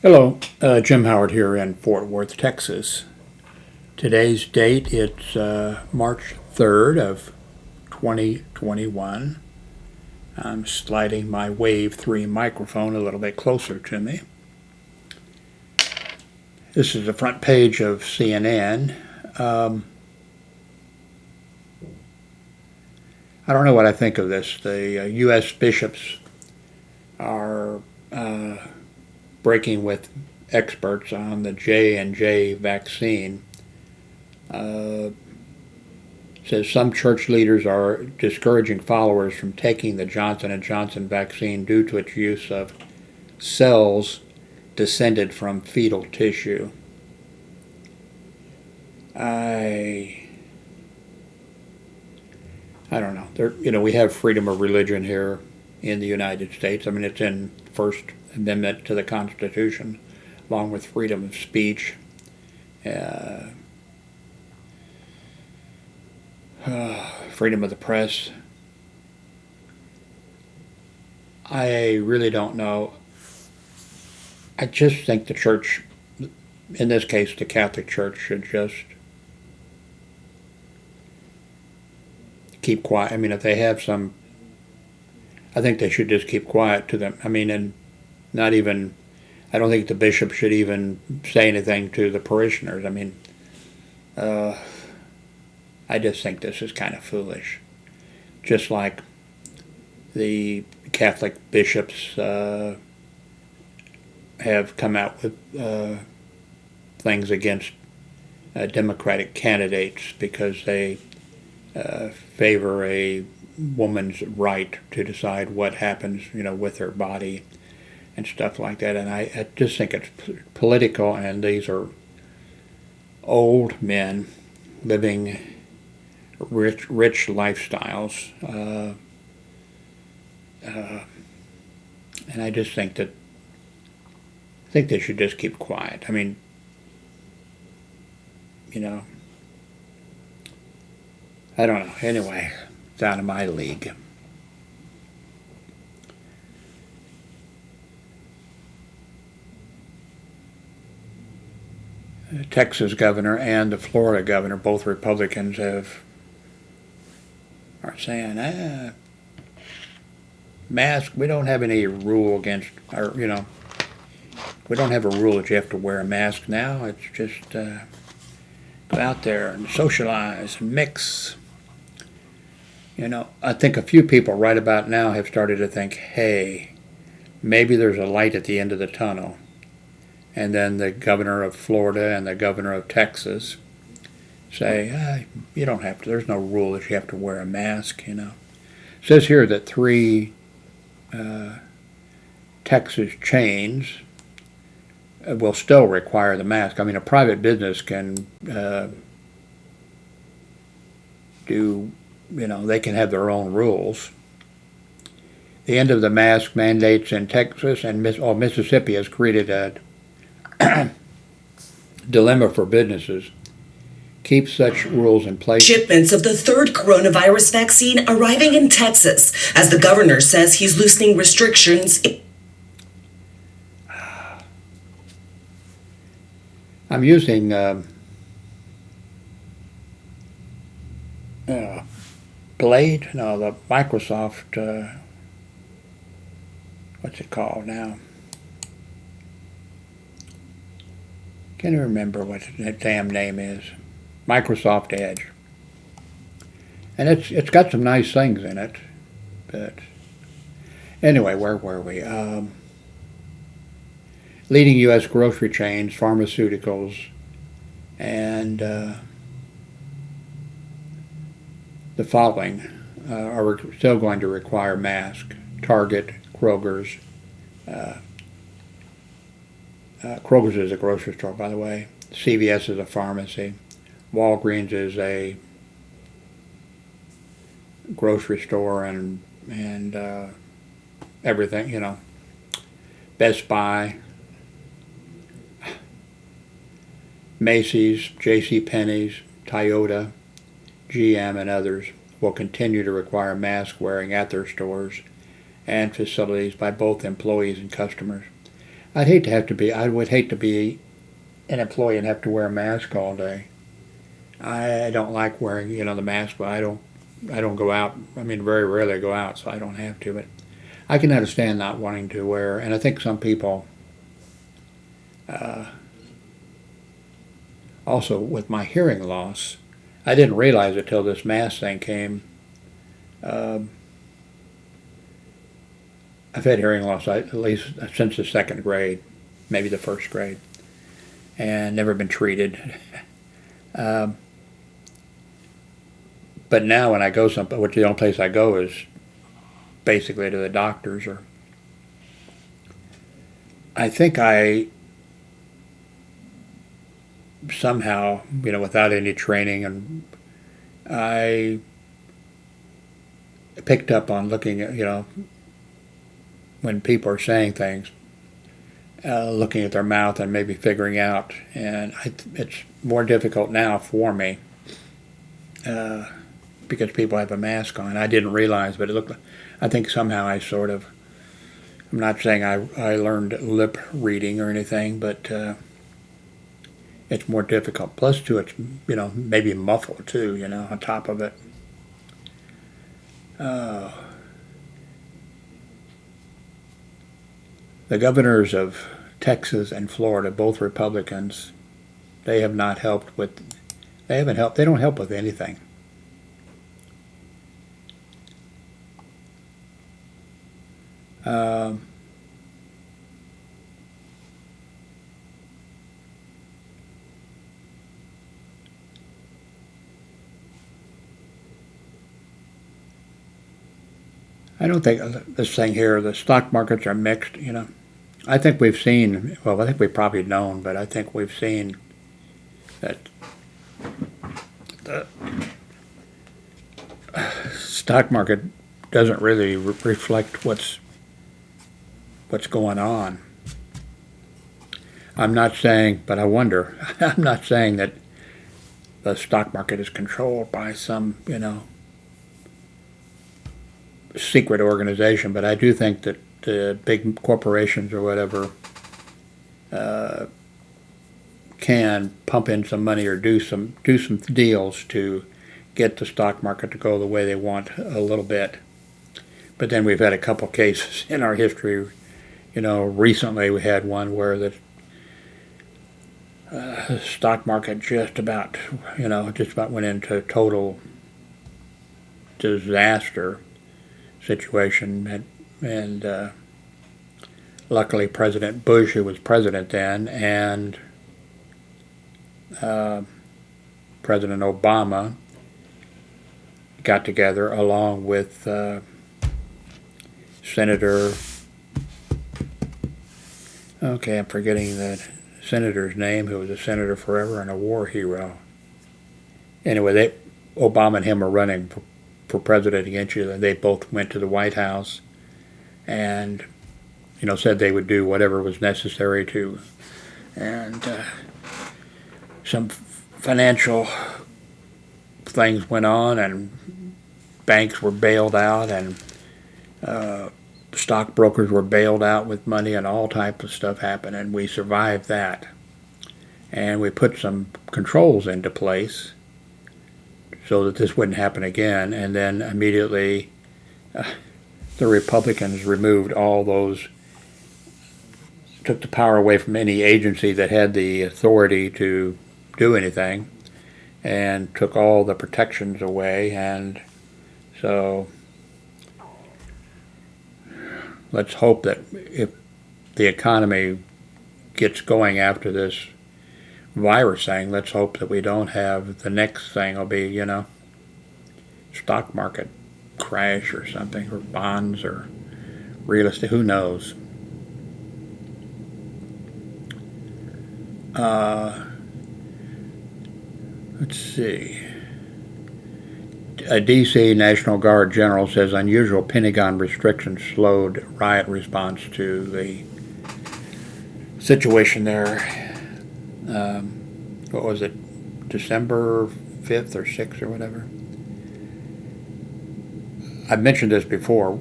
Hello, Jim Howard here in Fort Worth, Texas. Today's date, it's March 3rd of 2021. I'm sliding my Wave 3 microphone a little bit closer to me. This is the front page of CNN. I don't know what I think of this. The U.S. bishops are breaking with experts on the J&J vaccine. Says some church leaders are discouraging followers from taking the Johnson & Johnson vaccine due to its use of cells descended from fetal tissue. I don't know. We have freedom of religion here in the United States. I mean, it's in First Amendment to the Constitution, along with freedom of speech, freedom of the press. I really don't know. I just think the church, in this case the Catholic Church, should just keep quiet. I mean, if they have some, I think they should just keep quiet to them. I mean, and not even, I don't think the bishop should even say anything to the parishioners. I mean, I just think this is kind of foolish. Just like the Catholic bishops have come out with things against Democratic candidates because they favor a woman's right to decide what happens, with her body and stuff like that. And I just think it's political, and these are old men living rich lifestyles. And I just think they should just keep quiet. I mean, I don't know. Anyway, it's out of my league. The Texas governor and the Florida governor, both Republicans, are saying, mask, we don't have any rule against, or, we don't have a rule that you have to wear a mask now. It's just go out there and socialize and mix. I think a few people right about now have started to think, hey, maybe there's a light at the end of the tunnel. And then the governor of Florida and the governor of Texas say, you don't have to, there's no rule that you have to wear a mask, It says here that 3 Texas chains will still require the mask. I mean, a private business can they can have their own rules. The end of the mask mandates in Texas and Mississippi has created a dilemma for businesses. Keep such rules in place. Shipments of the third coronavirus vaccine arriving in Texas, as the governor says he's loosening restrictions. I'm using Blade? No, the Microsoft, what's it called now? Can't even remember what that damn name is. Microsoft Edge. And it's got some nice things in it. But anyway, where were we? Leading U.S. grocery chains, pharmaceuticals, and the following are still going to require masks. Target, Kroger's. Kroger's is a grocery store, by the way. CVS is a pharmacy. Walgreens is a grocery store and everything, Best Buy, Macy's, JCPenney's, Toyota, GM, and others will continue to require mask wearing at their stores and facilities by both employees and customers. I would hate to be an employee and have to wear a mask all day. I don't like wearing, the mask, but I don't go out. I mean, very rarely go out, so I don't have to. But I can understand not wanting to wear, and I think some people, also with my hearing loss, I didn't realize it till this mask thing came. Um, I've had hearing loss at least since the second grade, maybe the first grade, and never been treated. Um, but now when I go someplace, which the only place I go is basically to the doctors, or I think I somehow, without any training, and I picked up on looking at, when people are saying things, looking at their mouth and maybe figuring out, and it's more difficult now for me because people have a mask on. I didn't realize, but it looked like, I think somehow I sort of, I'm not saying I learned lip reading or anything, but it's more difficult. Plus, too, it's, maybe muffled, too, on top of it. The governors of Texas and Florida, both Republicans, they have not helped with, they haven't helped, they don't help with anything. Um, I don't think this thing here, the stock markets are mixed, I think we've seen, well, I think we've probably known, but I think we've seen that the stock market doesn't really reflect what's going on. I'm not saying, but I wonder, I'm not saying that the stock market is controlled by some, secret organization, but I do think that the big corporations or whatever can pump in some money or do some deals to get the stock market to go the way they want a little bit. But then we've had a couple cases in our history. Recently we had one where the stock market just about went into total disaster situation, and luckily President Bush, who was president then, and President Obama got together along with Senator, okay, I'm forgetting the senator's name, who was a senator forever and a war hero. Anyway, Obama and him were running for president against you. They both went to the White House and, said they would do whatever was necessary to, and some financial things went on, and banks were bailed out, and stockbrokers were bailed out with money, and all types of stuff happened, and we survived that. And we put some controls into place so that this wouldn't happen again, and then immediately the Republicans removed all those, took the power away from any agency that had the authority to do anything, and took all the protections away. And so let's hope that if the economy gets going after this virus thing, let's hope that we don't have, the next thing will be, stock market crash or something, or bonds or real estate, who knows. Let's see. A D.C. National Guard general says unusual Pentagon restrictions slowed riot response to the situation there. What was it, December 5th or 6th or whatever? I've mentioned this before.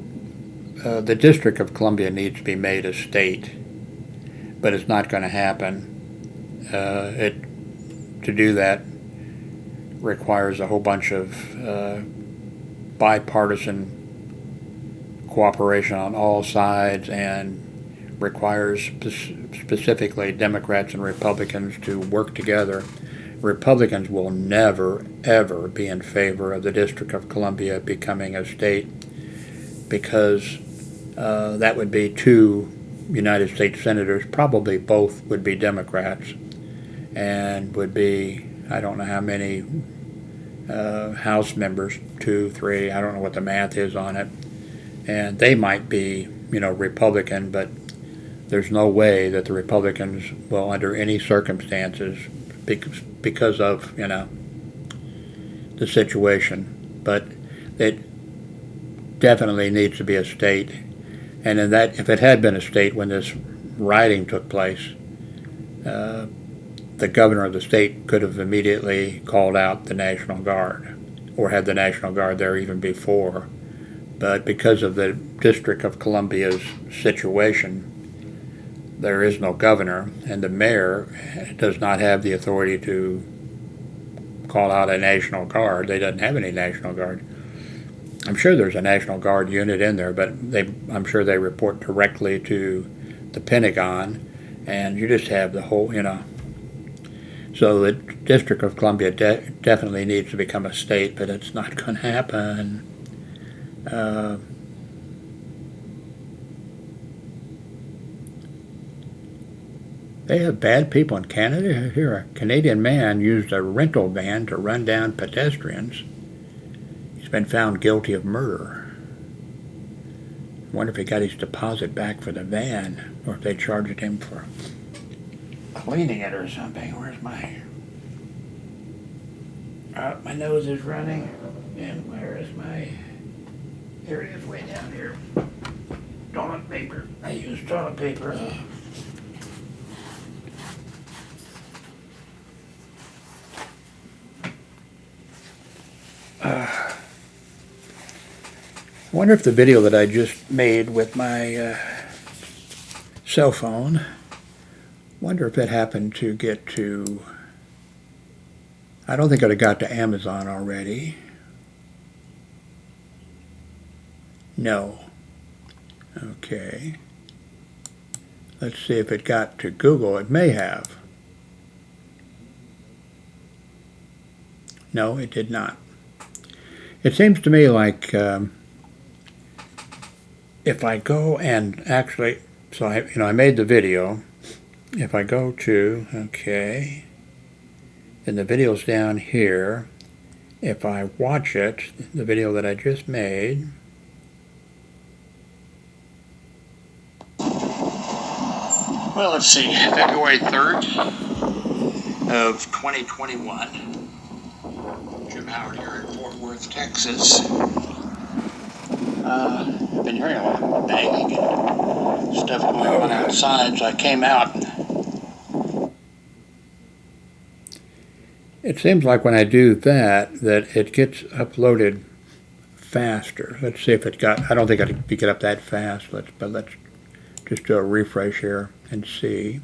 The District of Columbia needs to be made a state. but it's not going to happen. To do that requires a whole bunch of bipartisan cooperation on all sides, and requires specifically Democrats and Republicans to work together. Republicans will never, ever be in favor of the District of Columbia becoming a state, because that would be 2 United States senators, probably both would be Democrats, and would be, I don't know how many House members, 2, 3, I don't know what the math is on it, and they might be, Republican, but there's no way that the Republicans will, under any circumstances, because of, the situation. But it definitely needs to be a state. And in that, if it had been a state when this rioting took place, the governor of the state could have immediately called out the National Guard, or had the National Guard there even before. But because of the District of Columbia's situation, there is no governor, and the mayor does not have the authority to call out a National Guard. They don't have any National Guard. I'm sure there's a National Guard unit in there, but I'm sure they report directly to the Pentagon, and you just have the whole, So the District of Columbia definitely needs to become a state, but it's not going to happen. They have bad people in Canada. Here, a Canadian man used a rental van to run down pedestrians. He's been found guilty of murder. I wonder if he got his deposit back for the van, or if they charged him for cleaning it or something. Where's my... my nose is running. And where is my... Here it is, way down here. Toilet paper. I use toilet paper. I wonder if the video that I just made with my cell phone, wonder if it happened to get to, I don't think it got to Amazon already. No. Okay. Let's see if it got to Google. It may have. No, it did not. It seems to me like if I go and actually, so I made the video. If I go to, okay, then the video's down here. If I watch it, the video that I just made, well, let's see, February 3rd of 2021. Jim Howard here in Fort Worth, Texas. I've been hearing a lot of banging and stuff going on outside, so I came out. It seems like when I do that it gets uploaded faster. Let's see if it got, I don't think I pick it up that fast, but let's just do a refresh here and see.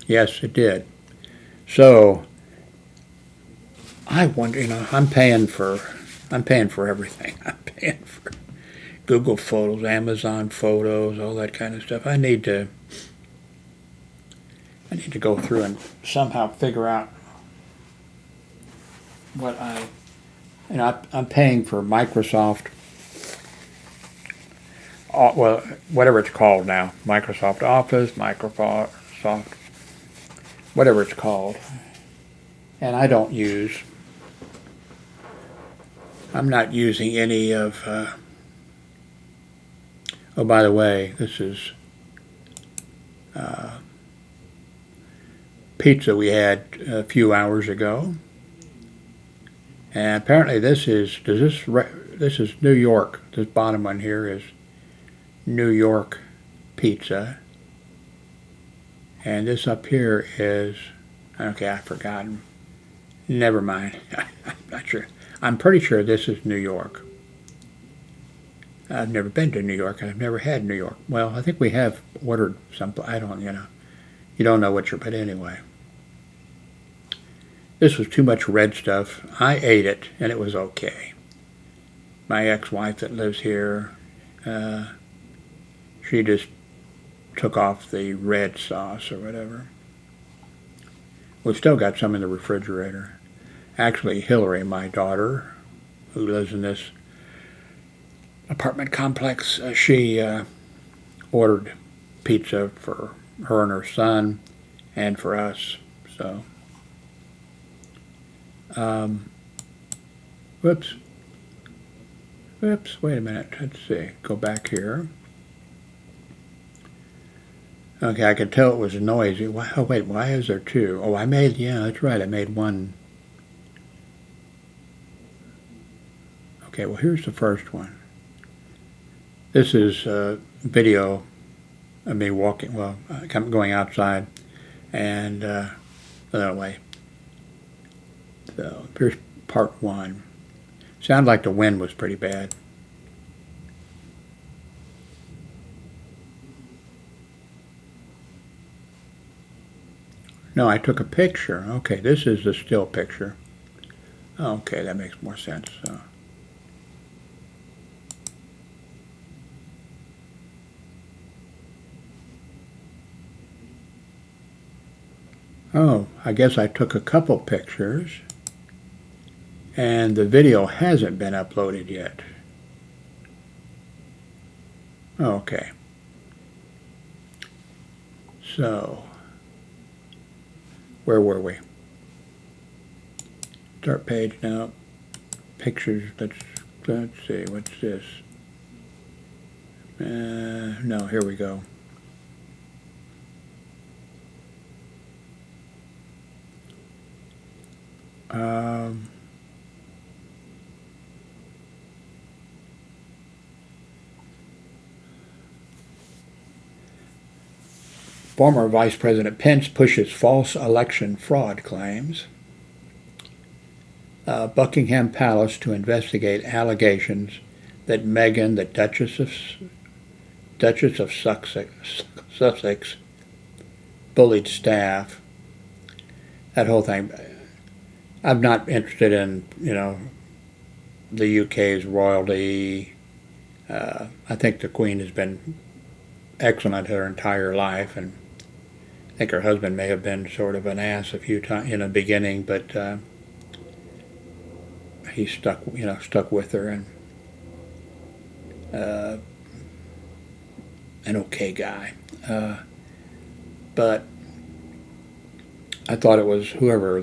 Yes, it did. So I wonder, I'm paying for everything. I'm paying for Google Photos, Amazon Photos, all that kind of stuff. I need to go through and somehow figure out what I'm paying for Microsoft, well, whatever it's called now, Microsoft Office, Microsoft, whatever it's called, and I'm not using any of, oh, by the way, this is pizza we had a few hours ago. And apparently this is New York. This bottom one here is New York pizza. And this up here is, okay, I've forgotten. Never mind. I'm not sure. I'm pretty sure this is New York. I've never been to New York. I've never had New York. Well, I think we have ordered some, I don't, You don't know what you're, but anyway. This was too much red stuff. I ate it, and it was okay. My ex-wife that lives here, she just took off the red sauce or whatever. We've still got some in the refrigerator. Actually, Hillary, my daughter, who lives in this apartment complex, she ordered pizza for her and her son and for us. So, whoops, wait a minute, let's see, go back here. Okay, I could tell it was noisy. Oh wait, why is there two? Oh, yeah, that's right, I made one. Okay, well here's the first one. This is a video of me walking, well, going outside, and anyway. So here's part one. Sounded like the wind was pretty bad. No, I took a picture. Okay, this is the still picture. Okay, that makes more sense. So. Oh, I guess I took a couple pictures, and the video hasn't been uploaded yet. Okay. So, where were we? Start page now. Pictures. Let's see. What's this? No. Here we go. Former Vice President Pence pushes false election fraud claims. Buckingham Palace to investigate allegations that Meghan, the Duchess of Sussex, bullied staff. That whole thing. I'm not interested in, the UK's royalty. I think the Queen has been excellent her entire life, and I think her husband may have been sort of an ass a few times in the beginning, but he stuck with her, and an okay guy. But I thought it was whoever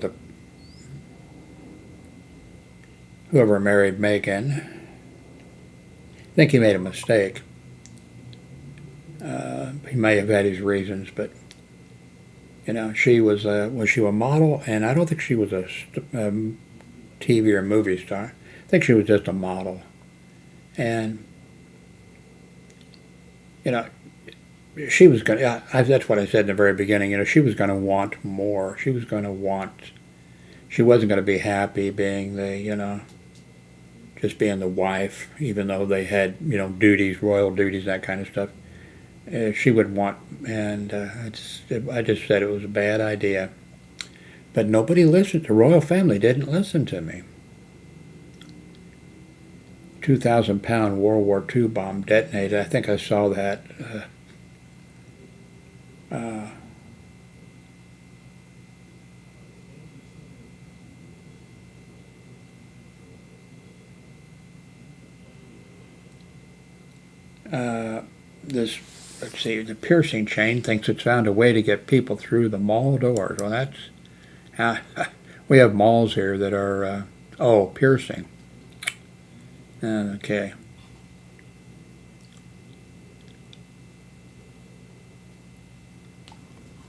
married Meghan. I think he made a mistake. He may have had his reasons, but she was she a model? And I don't think she was a TV or movie star. I think she was just a model, and she was going. That's what I said in the very beginning. She was going to want more. She was going to want. She wasn't going to be happy being the just being the wife, even though they had duties, royal duties, that kind of stuff. She would want, and I just said it was a bad idea. But nobody listened. The royal family didn't listen to me. 2,000-pound World War II bomb detonated. I think I saw that. Let's see, the piercing chain thinks it's found a way to get people through the mall doors. Well, that's we have malls here that are piercing. Okay.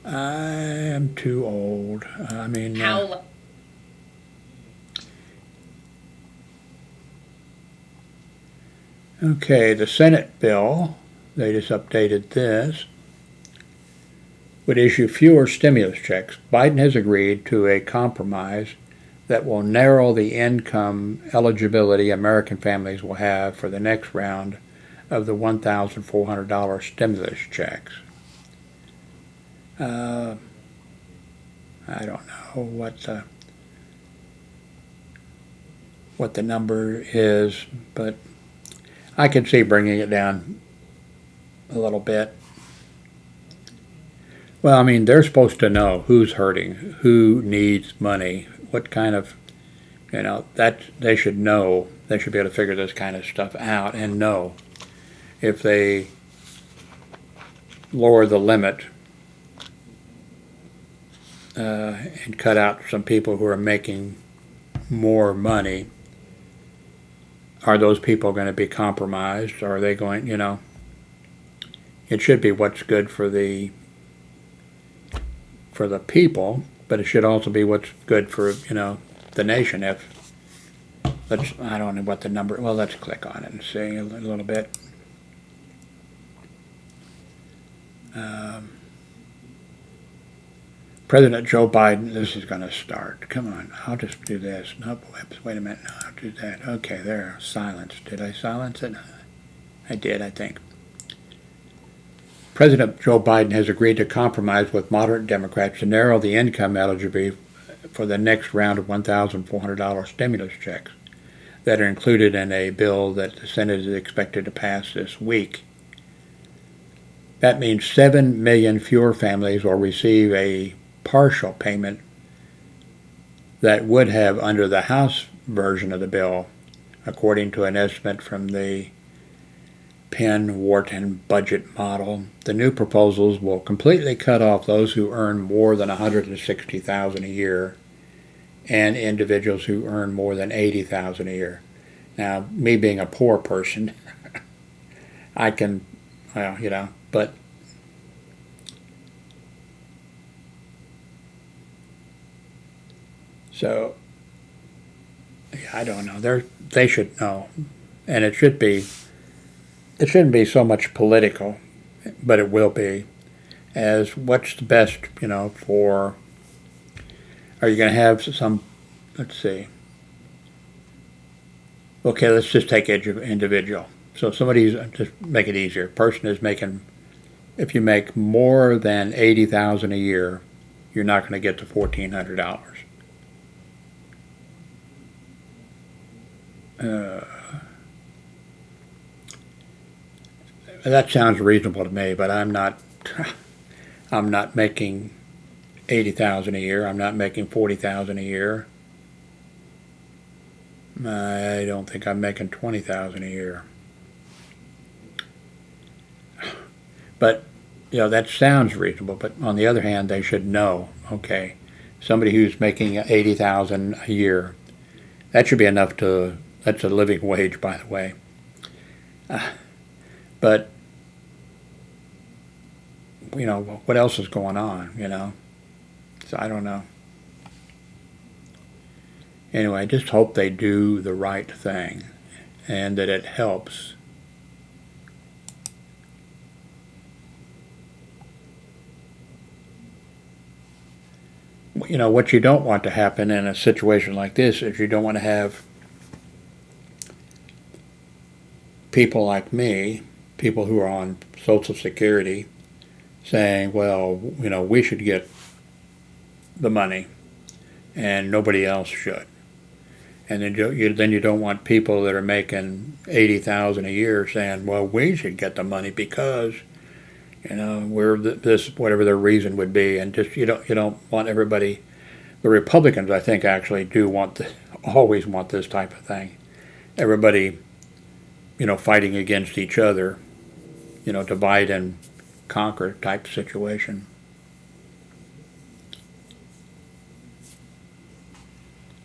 I am too old. I mean, How? Okay, the Senate bill, they just updated this, would issue fewer stimulus checks. Biden has agreed to a compromise that will narrow the income eligibility American families will have for the next round of the $1,400 stimulus checks. I don't know what the number is, but I could see bringing it down a little bit. Well, I mean, they're supposed to know who's hurting, who needs money, what kind of, that they should know. They should be able to figure this kind of stuff out and know if they lower the limit and cut out some people who are making more money. Are those people going to be compromised? Or are they going, it should be what's good for the people, but it should also be what's good for, the nation. I don't know what the number, well, let's click on it and see a little bit. President Joe Biden, this is going to start. Come on, I'll just do this. No, wait a minute. No, I'll do that. Okay, there. Silence. Did I silence it? I did, I think. President Joe Biden has agreed to compromise with moderate Democrats to narrow the income eligibility for the next round of $1,400 stimulus checks that are included in a bill that the Senate is expected to pass this week. That means 7 million fewer families will receive a partial payment that would have under the House version of the bill, according to an estimate from the Penn-Wharton budget model. The new proposals will completely cut off those who earn more than $160,000 a year and individuals who earn more than $80,000 a year. Now, me being a poor person, I can, but so, I don't know. They should know, and it shouldn't be so much political, but it will be, as what's the best, for, are you going to have some, let's see. Okay, let's just take individual. So somebody's, just make it easier. Person is making, if you make more than $80,000 a year, you're not going to get to $1,400. That sounds reasonable to me, but I'm not making $80,000 a year. I'm not making $40,000 a year. I don't think I'm making $20,000 a year. But that sounds reasonable. But on the other hand, they should know. Okay, somebody who's making $80,000 a year, that should be enough to. That's a living wage, by the way. But, what else is going on, So I don't know. Anyway, I just hope they do the right thing and that it helps. What you don't want to happen in a situation like this is you don't want to have people like me, people who are on Social Security, saying, well, we should get the money and nobody else should. And then you don't want people that are making $80,000 a year saying, well, we should get the money because, we're this, whatever their reason would be. And just, you don't want everybody. The Republicans, I think, actually do always want this type of thing. Everybody, fighting against each other, divide and conquer type situation.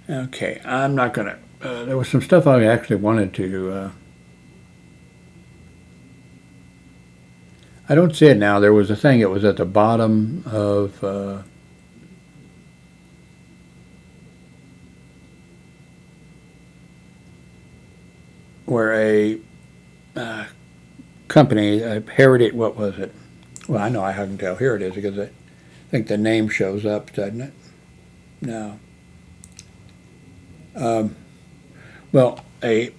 Okay, I'm not going to, there was some stuff I actually wanted to, I don't see it now. There was a thing, it was at the bottom of, where a company, Heritage, what was it? Well, I know I can tell. Here it is, because I think the name shows up, doesn't it? No. Well, a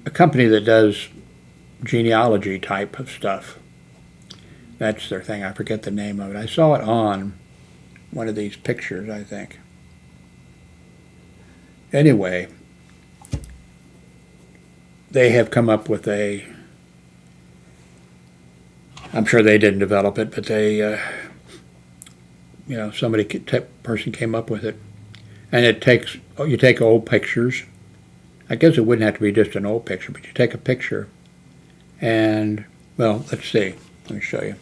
company that does genealogy type of stuff, That's their thing. I forget the name of it. I saw it on one of these pictures, I think. Anyway, they have come up with a, I'm sure they didn't develop it, but they, person came up with it. And it takes, you take old pictures. I guess it wouldn't have to be just an old picture, but you take a picture and, well, let's see. Let me show you.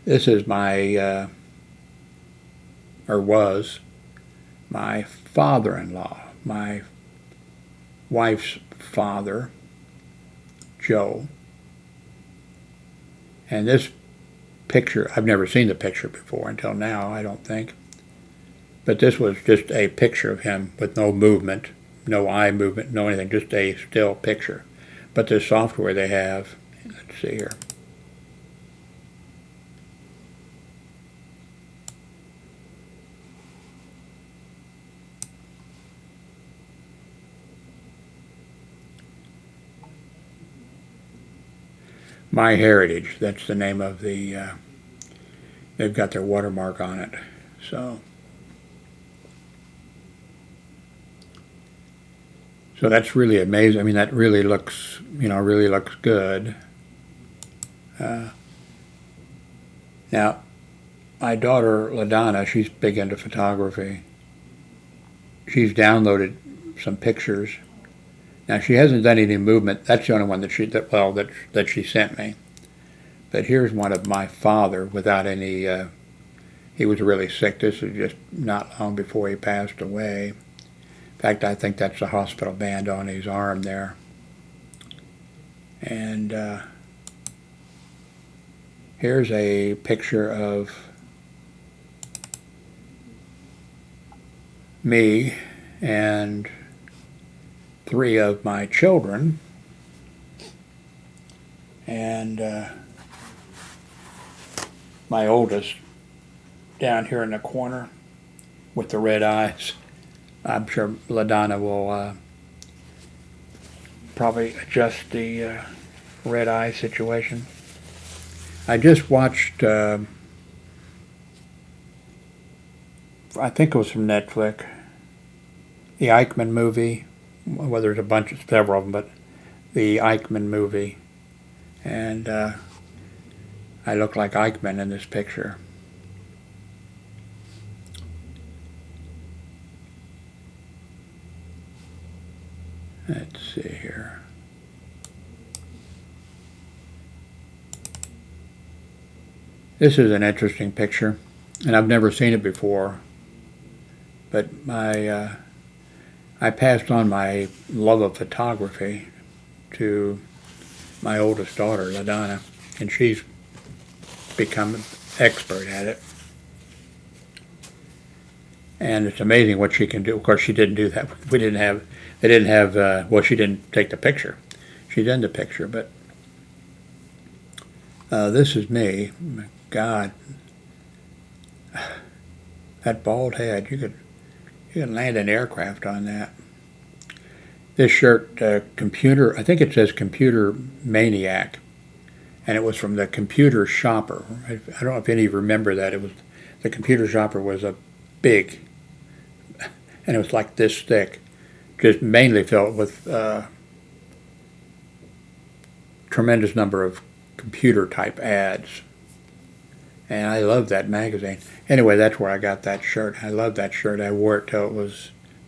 This is my, or was, my father-in-law, my wife's father, Joe. And this picture, I've never seen the picture before until now, I don't think. But this was just a picture of him with no movement, no eye movement, no anything, just a still picture. But this software they have, let's see here. My Heritage, that's the name of the, they've got their watermark on it. So that's really amazing. I mean, that really looks, really looks good. Now, my daughter, LaDonna, she's big into photography. She's downloaded some pictures. Now, she hasn't done any movement. That's the only one that she sent me. But here's one of my father without any, he was really sick. This was just not long before he passed away. In fact, I think that's the hospital band on his arm there. And here's a picture of me and 3 of my children. And my oldest down here in the corner with the red eyes. I'm sure LaDonna will probably adjust the red eye situation. I just watched, I think it was from Netflix, the Eichmann movie. Well, there's several of them, but the Eichmann movie. And I look like Eichmann in this picture. Let's see here. This is an interesting picture, and I've never seen it before. But I passed on my love of photography to my oldest daughter, LaDonna, and she's become an expert at it. And it's amazing what she can do. Of course, she didn't do that. Well, she didn't take the picture. She did the picture, but this is me. God, that bald head, you could land an aircraft on that. This shirt, computer, I think it says Computer Maniac, and it was from the Computer Shopper. I don't know if any of you remember that. It was, the Computer Shopper was a big, and it was like this thick, just mainly filled with tremendous number of computer type ads. And I love that magazine. Anyway, that's where I got that shirt. I love that shirt. I wore it till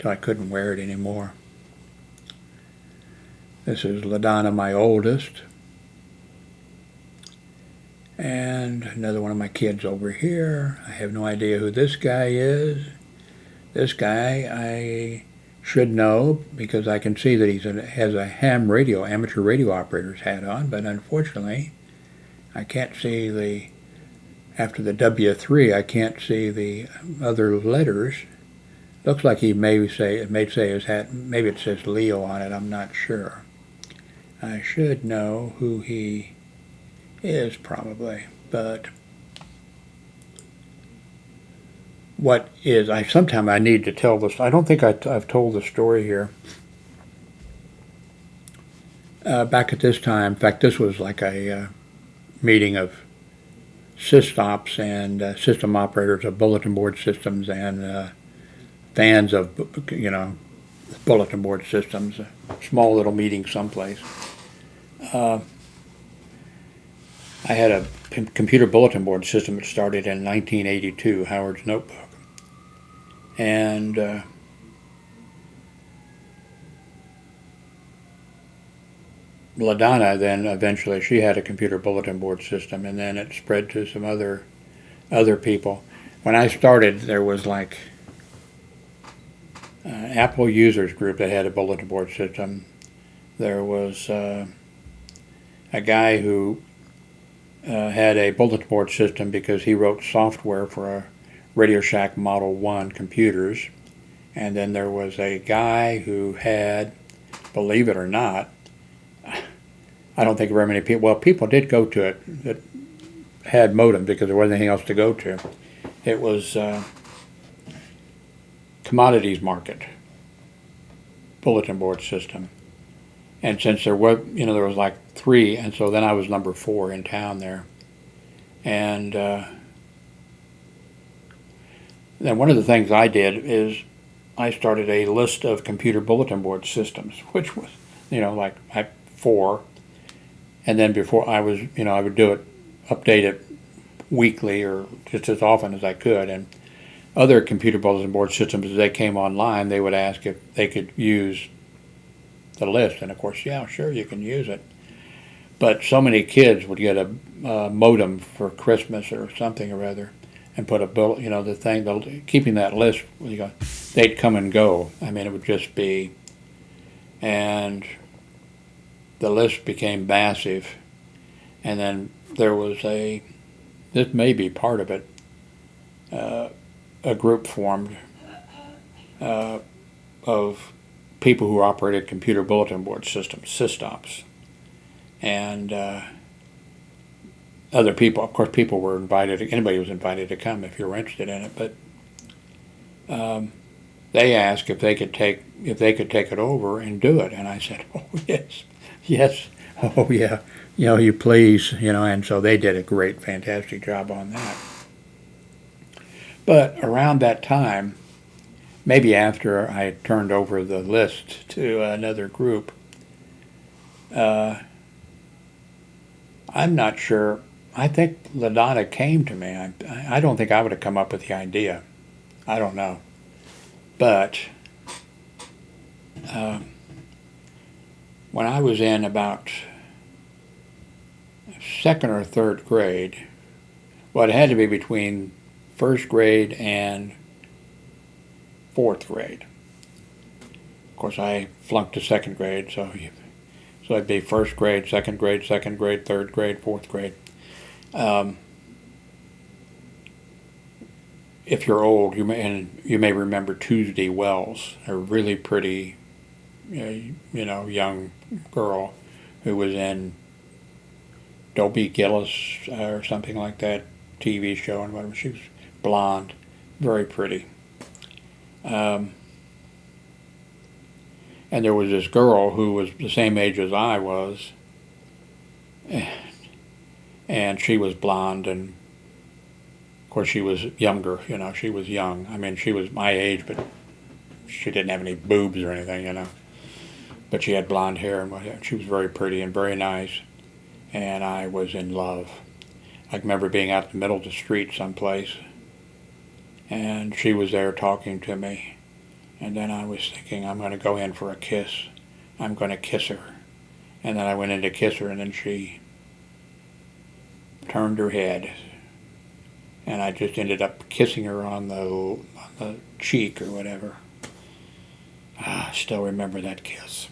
I couldn't wear it anymore. This is LaDonna, my oldest. And another one of my kids over here. I have no idea who this guy is. This guy I should know because I can see that he has a ham radio, amateur radio operator's hat on, but unfortunately I can't see after the W3, I can't see the other letters. Looks like it may say his hat, maybe it says Leo on it, I'm not sure. I should know who he is probably, but sometime I need to tell this. I don't think I've told the story here. Back at this time, in fact, this was like meeting of sysops and system operators of bulletin board systems and fans of, bulletin board systems. A small little meeting someplace. I had a computer bulletin board system that started in 1982, Howard's Notebook. And LaDonna then eventually, she had a computer bulletin board system, and then it spread to some other people. When I started, there was like an Apple users group that had a bulletin board system. There was a guy who had a bulletin board system because he wrote software for Radio Shack Model 1 computers. And then there was a guy who had, believe it or not, I don't think very many people, well, people did go to it that had modems because there wasn't anything else to go to. It was commodities market bulletin board system. And since there was, there was like 3, and so then I was number 4 in town there. And then one of the things I did is I started a list of computer bulletin board systems, which was, like 4. And then before I was, I would do it, update it weekly or just as often as I could. And other computer bulletin board systems, as they came online, they would ask if they could use the list. And of course, yeah, sure, you can use it. But so many kids would get a modem for Christmas or something or other and put a bullet, the thing, keeping that list, they'd come and go. I mean, it would just be, and the list became massive. And then there was this may be part of it, a group formed of people who operated computer bulletin board systems, sysops. And other people, of course, people were invited, anybody was invited to come if you were interested in it, but they asked if they could take it over and do it. And I said, oh, yes, oh, yeah, you please, and so they did a great, fantastic job on that. But around that time, maybe after I had turned over the list to another group, I'm not sure. I think LaDonna came to me. I don't think I would have come up with the idea. I don't know. But when I was in about 2nd or 3rd grade, well, it had to be between 1st grade and 4th grade. Of course, I flunked to 2nd grade, so it'd be 1st grade, 2nd grade, 3rd grade, 4th grade. If you're old, you may remember Tuesday Wells, a really pretty, young girl who was in Dobie Gillis or something like that TV show and whatever. She was blonde, very pretty. And there was this girl who was the same age as I was, and she was blonde, and of course she was younger, she was young. I mean, she was my age, but she didn't have any boobs or anything, but she had blonde hair, and she was very pretty and very nice, and I was in love. I remember being out in the middle of the street someplace, and she was there talking to me. And then I was thinking, I'm going to go in for a kiss. I'm going to kiss her. And then I went in to kiss her, and then she turned her head. And I just ended up kissing her on the cheek or whatever. I still remember that kiss.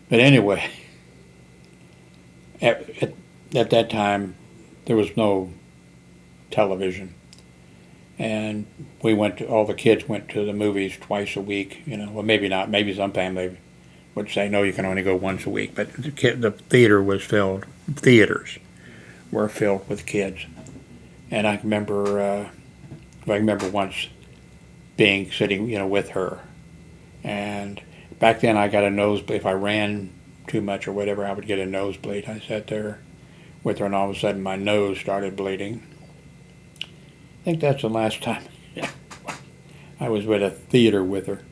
But anyway, at that time, there was no television. And all the kids went to the movies twice a week, well, maybe not, maybe some family would say, no, you can only go once a week, but the theaters were filled with kids. And I remember once sitting, with her. And back then I got a nosebleed. If I ran too much or whatever, I would get a nosebleed. I sat there with her, and all of a sudden my nose started bleeding. I think that's the last time I was at a theater with her.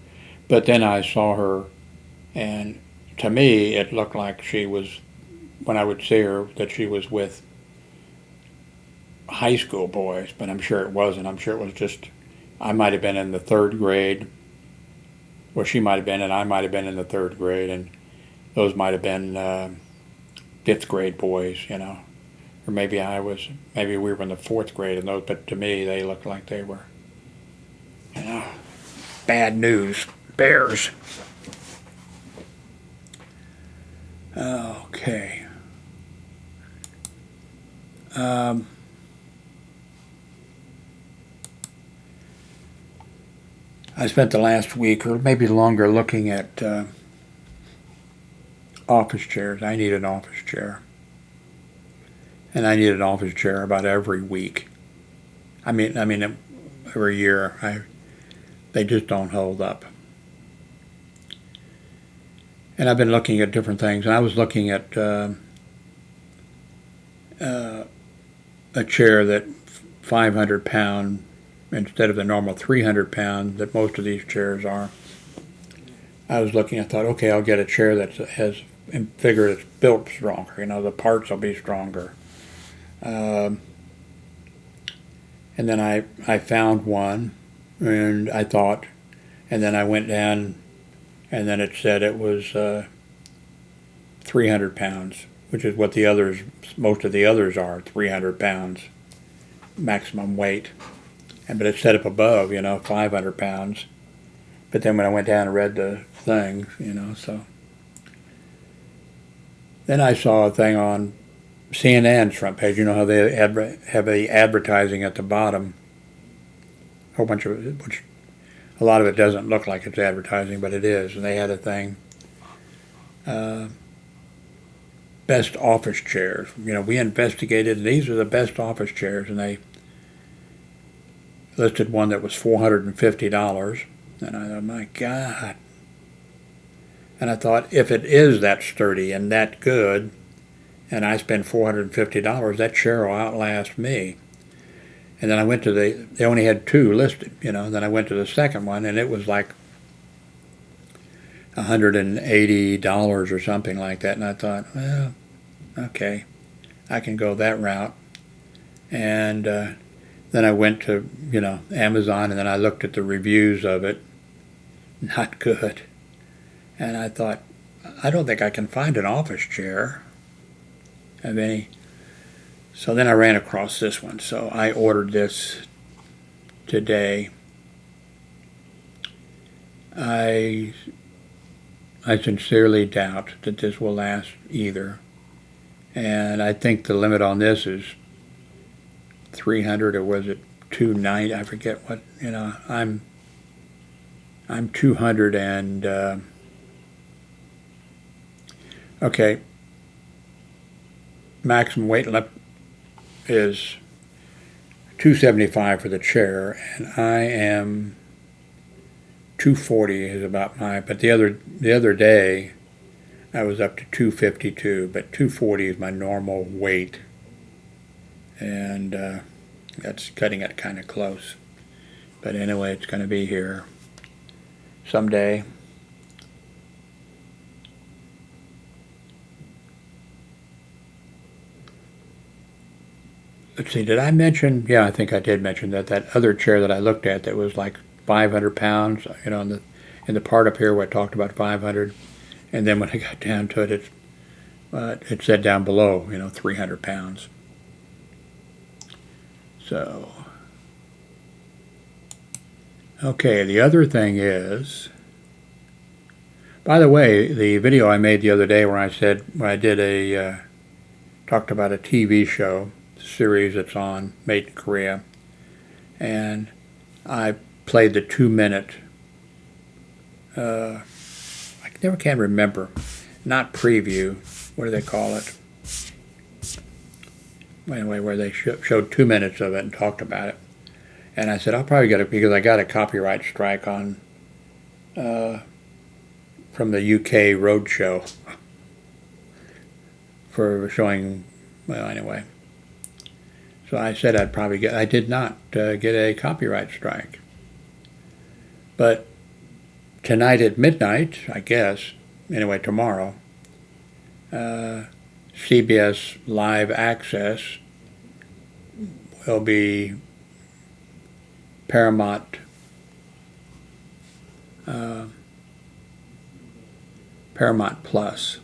But then I saw her, and to me it looked like she was, when I would see her, that she was with high school boys, but I'm sure it wasn't. I'm sure it was just, I might have been in the third grade, or she might have been, and I might have been in the third grade, and those might have been fifth grade boys, you know. Or maybe maybe we were in the fourth grade, and those, but to me they looked like they were, you know, bad news bears. Okay. I spent the last week, or maybe longer, looking at office chairs. I need an office chair. And I need an office chair about every week. I mean, every year. They just don't hold up. And I've been looking at different things. And I was looking at a chair that 500-pound instead of the normal 300-pound that most of these chairs are. I was looking, I thought, okay, I'll get a chair that has, figure it's built stronger. You know, the parts will be stronger. And then I found one, and I thought, and then I went down, and then it said it was 300 pounds, which is what the others, most of the others are, 300 pounds maximum weight. But it's set up above, you know, 500 pounds. But then when I went down and read the things, you know, so. Then I saw a thing on CNN's front page. You know how they have the advertising at the bottom. A whole bunch of it, which a lot of it doesn't look like it's advertising, but it is. And they had a thing, best office chairs. You know, we investigated, and these are the best office chairs, and they listed one that was $450, and I thought, my God. And I thought, if it is that sturdy and that good, and I spend $450, that chair will outlast me. And then I went to they only had two listed, you know, and then I went to the second one, and it was like $180 or something like that, and I thought, well, okay, I can go that route. And then I went to, you know, Amazon, and then I looked at the reviews of it. Not good. And I thought, I don't think I can find an office chair of any. So then I ran across this one. So I ordered this today. I sincerely doubt that this will last either. And I think the limit on this is 300, or was it 290? I forget what, you know, I'm 200 and okay, maximum weight limit is 275 for the chair, and I am 240 is about my, but the other day I was up to 252, but 240 is my normal weight. And that's cutting it kind of close. But anyway, it's going to be here someday. Let's see, did I mention, yeah, I think I did mention that other chair that I looked at that was like 500 pounds, you know, in the part up here where I talked about 500, and then when I got down to it, it said down below, you know, 300 pounds. So, okay, the other thing is, by the way, the video I made the other day where I talked about a TV show series that's on, made in Korea, and I played the 2-minute, I never can remember, not preview, what do they call it? Anyway, where they showed 2 minutes of it and talked about it. And I said, I'll probably get it, because I got a copyright strike on from the UK Roadshow for showing Well, anyway. So I said I'd probably get, I did not get a copyright strike. But tonight at midnight, I guess, anyway, tomorrow, CBS Live Access will be Paramount Paramount Plus,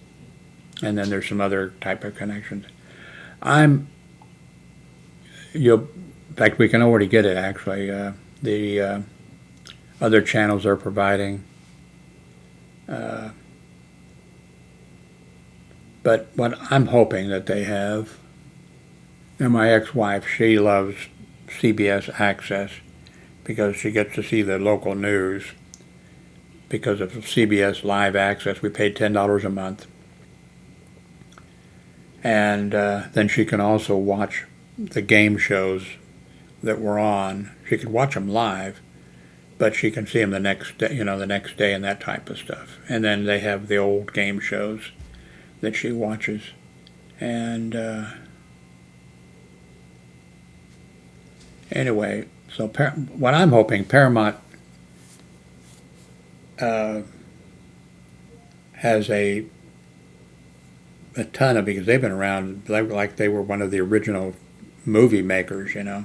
and then there's some other type of connections. In fact, we can already get it actually. The other channels are providing. But what I'm hoping that they have, and my ex-wife, she loves CBS Access because she gets to see the local news. Because of CBS Live Access, we paid $10 a month. And then she can also watch the game shows that were on. She could watch them live, but she can see them the next day, the next day and that type of stuff. And then they have the old game shows that she watches. And anyway, so what I'm hoping, Paramount has a ton of, because they've been around, like they were one of the original movie makers, So,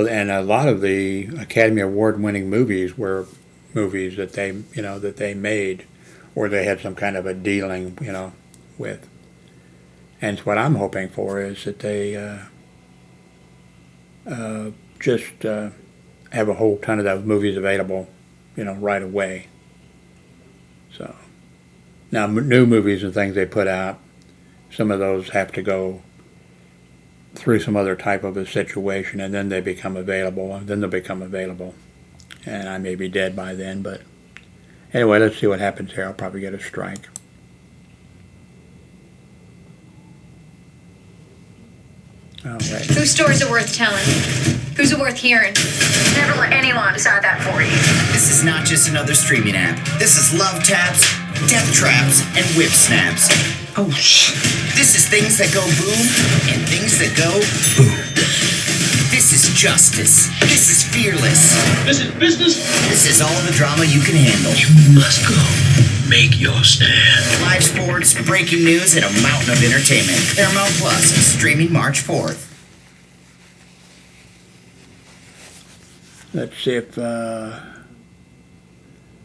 and a lot of the Academy Award winning movies were movies that they made, or they had some kind of a dealing, with. And what I'm hoping for is that they just have a whole ton of those movies available, right away. So now new movies and things they put out, some of those have to go through some other type of a situation, and then they become available, and then they'll become available. And I may be dead by then, but anyway, let's see what happens here. I'll probably get a strike. Okay. Whose stories are worth telling? Who's it worth hearing? Never let anyone decide that for you. This is not just another streaming app. This is love taps, death traps, and whip snaps. Oh, This is things that go boom and things that go boom. This is justice. This is fearless. This is business. This is all the drama you can handle. You must go. Make your stand. Live sports, breaking news, and a mountain of entertainment. Paramount Plus, streaming March 4th. Let's see if,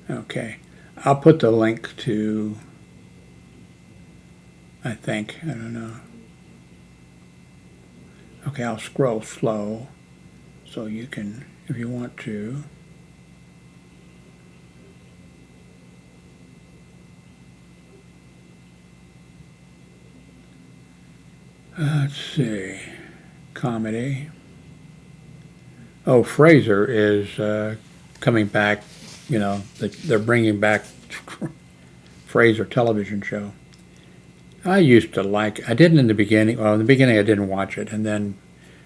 okay. I'll put the link to, I don't know. Okay, I'll scroll slow so you can, if you want to. Let's see, comedy. Oh, Frasier is coming back, they're bringing back Frasier television show. I used to I didn't in the beginning, well, in the beginning I didn't watch it, and then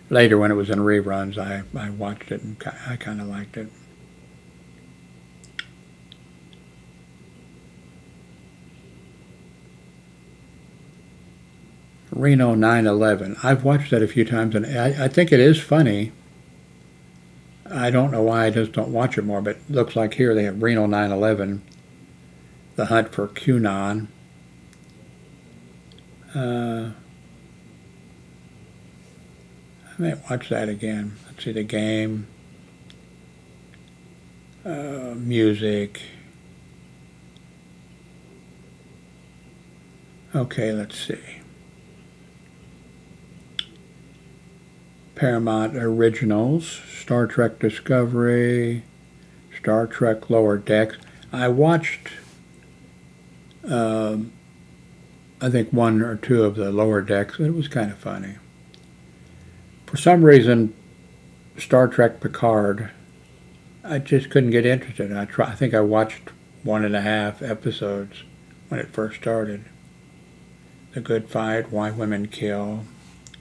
later when it was in reruns, I watched it and I kind of liked it. Reno 9/11. I've watched that a few times, and I think it is funny. I don't know why I just don't watch it more, but it looks like here they have Reno 9/11, The Hunt for QAnon. I might watch that again. Let's see, the game, music. Okay, let's see. Paramount Originals, Star Trek Discovery, Star Trek Lower Decks. I watched, I think, one or two of the Lower Decks. It was kind of funny. For some reason, Star Trek Picard, I just couldn't get interested. I think I watched 1.5 episodes when it first started. The Good Fight, Why Women Kill,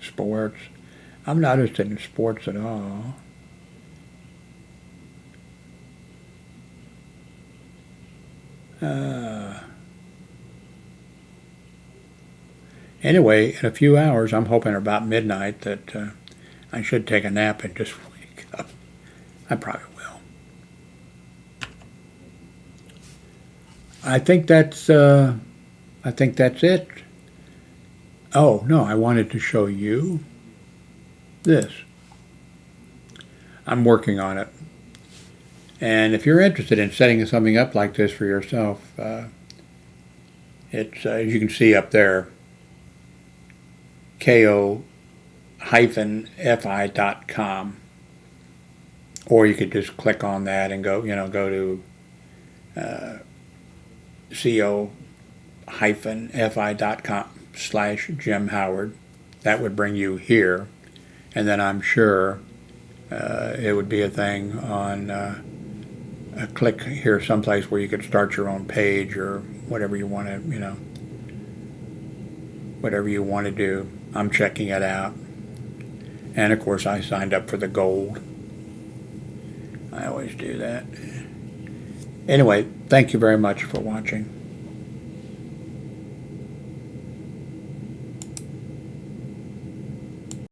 sports. I'm not interested in sports at all. Anyway, in a few hours, I'm hoping about midnight, that I should take a nap and just wake up. I probably will. I think that's it. Oh, no, I wanted to show you this. I'm working on it. And if you're interested in setting something up like this for yourself, it's, as you can see up there, ko-fi.com. Or you could just click on that and go to co-fi.com/Jim Howard. That would bring you here. And then I'm sure it would be a thing on a click here someplace where you could start your own page or whatever you want to, whatever you want to do. I'm checking it out. And of course I signed up for the gold. I always do that. Anyway, thank you very much for watching.